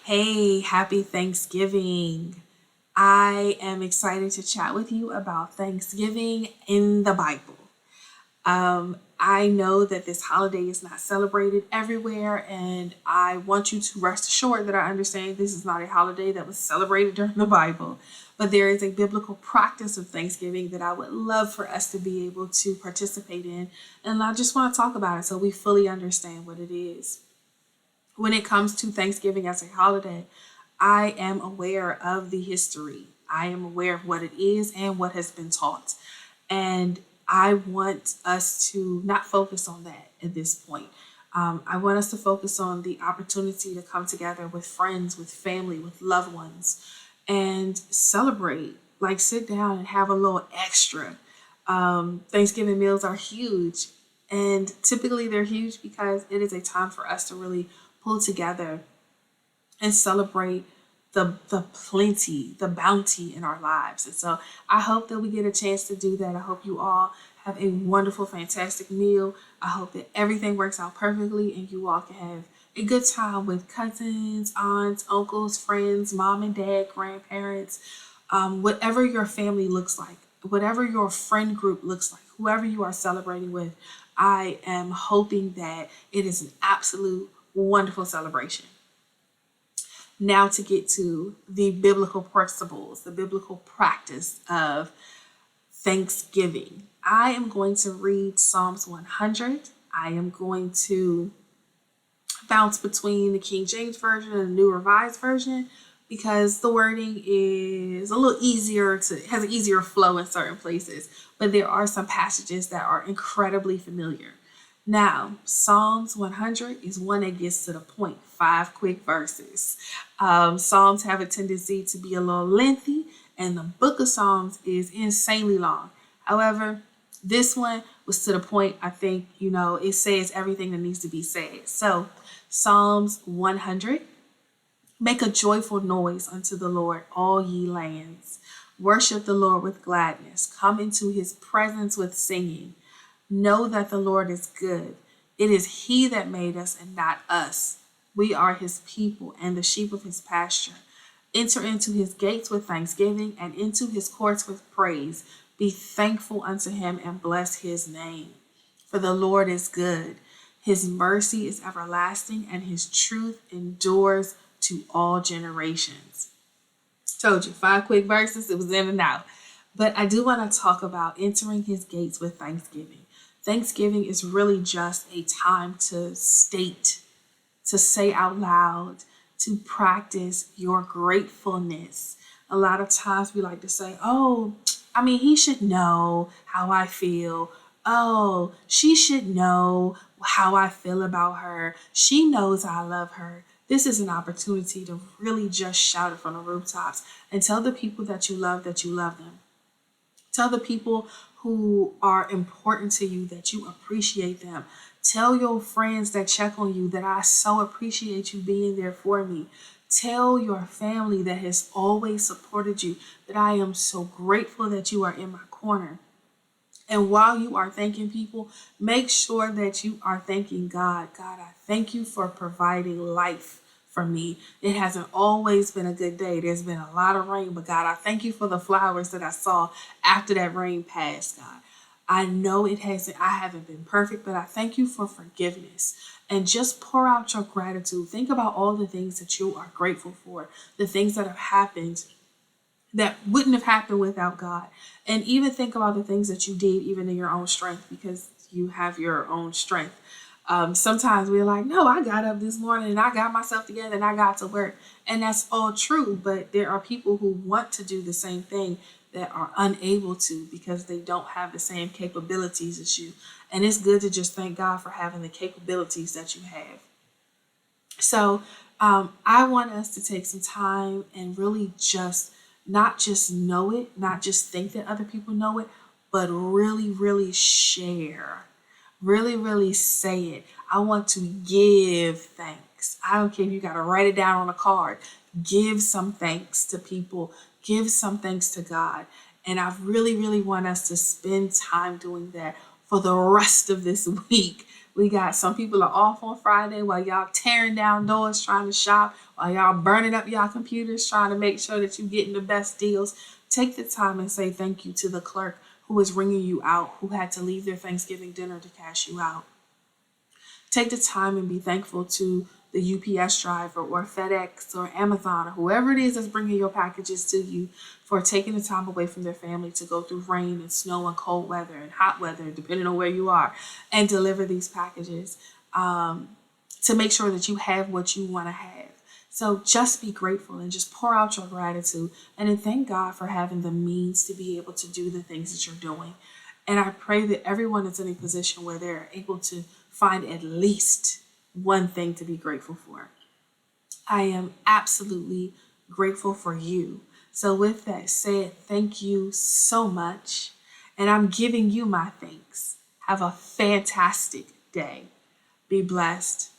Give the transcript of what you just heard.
Hey, happy Thanksgiving. I am excited to chat with you about Thanksgiving in the Bible. I know that this holiday is not celebrated everywhere, and I want you to rest assured that I understand this is not a holiday that was celebrated during the Bible, but there is a biblical practice of Thanksgiving that I would love for us to be able to participate in, and I just want to talk about it so we fully understand what it is. When it comes to Thanksgiving as a holiday, I am aware of the history. I am aware of what it is and what has been taught. And I want us to not focus on that at this point. I want us to focus on the opportunity to come together with friends, with family, with loved ones, and celebrate. Like sit down and have a little extra. Thanksgiving meals are huge, and typically they're huge because it is a time for us to really pull together and celebrate the plenty, the bounty in our lives. And so I hope that we get a chance to do that. I hope you all have a wonderful, fantastic meal. I hope that everything works out perfectly and you all can have a good time with cousins, aunts, uncles, friends, mom and dad, grandparents, whatever your family looks like, whatever your friend group looks like, whoever you are celebrating with. I am hoping that it is an absolute wonderful celebration. Now, to get to the biblical principles, the biblical practice of Thanksgiving, I am going to read Psalms 100. I am going to bounce between the King James Version and the New Revised Version because the wording is a little easier to has an easier flow in certain places, but there are some passages that are incredibly familiar. Now, Psalms 100 is one that gets to the point, five quick verses. Psalms have a tendency to be a little lengthy, and the book of Psalms is insanely long. However, this one was to the point. I think, it says everything that needs to be said. So, Psalms 100. Make a joyful noise unto the Lord, all ye lands. Worship the Lord with gladness. Come into his presence with singing. Know that the Lord is good. It is he that made us and not us. We are his people and the sheep of his pasture. Enter into his gates with thanksgiving and into his courts with praise. Be thankful unto him and bless his name. For the Lord is good. His mercy is everlasting and his truth endures to all generations. Told you, five quick verses, it was in and out. But I do want to talk about entering his gates with thanksgiving. Thanksgiving is really just a time to state, to say out loud, to practice your gratefulness. A lot of times we like to say, oh, he should know how I feel. Oh, she should know how I feel about her. She knows I love her. This is an opportunity to really just shout it from the rooftops and tell the people that you love them. Tell the people who are important to you that you appreciate them. Tell your friends that check on you that I so appreciate you being there for me. Tell your family that has always supported you that I am so grateful that you are in my corner. And while you are thanking people, make sure that you are thanking God. God, I thank you for providing life for me. It hasn't always been a good day. There's been a lot of rain, but God, I thank you for the flowers that I saw after that rain passed, God. I know I haven't been perfect, but I thank you for forgiveness. And just pour out your gratitude. Think about all the things that you are grateful for, the things that have happened that wouldn't have happened without God. And even think about the things that you did, even in your own strength, because you have your own strength. Sometimes we're like, no, I got up this morning and I got myself together and I got to work. And that's all true. But there are people who want to do the same thing that are unable to because they don't have the same capabilities as you. And it's good to just thank God for having the capabilities that you have. So I want us to take some time and really just not just know it, not just think that other people know it, but really, really share. Really, really say it. I want to give thanks. I don't care if you got to write it down on a card. Give some thanks to people. Give some thanks to God. And I really, really want us to spend time doing that for the rest of this week We got some people are off on Friday while y'all tearing down doors trying to shop, while y'all burning up y'all computers trying to make sure that you're getting the best deals. Take the time and say thank you to the clerk who is ringing you out, who had to leave their Thanksgiving dinner to cash you out. Take the time and be thankful to the UPS driver or FedEx or Amazon or whoever it is that's bringing your packages to you for taking the time away from their family to go through rain and snow and cold weather and hot weather, depending on where you are, and deliver these packages to make sure that you have what you want to have. So just be grateful and just pour out your gratitude and then thank God for having the means to be able to do the things that you're doing. And I pray that everyone is in a position where they're able to find at least one thing to be grateful for. I am absolutely grateful for you. So, with that said, thank you so much. And I'm giving you my thanks. Have a fantastic day. Be blessed.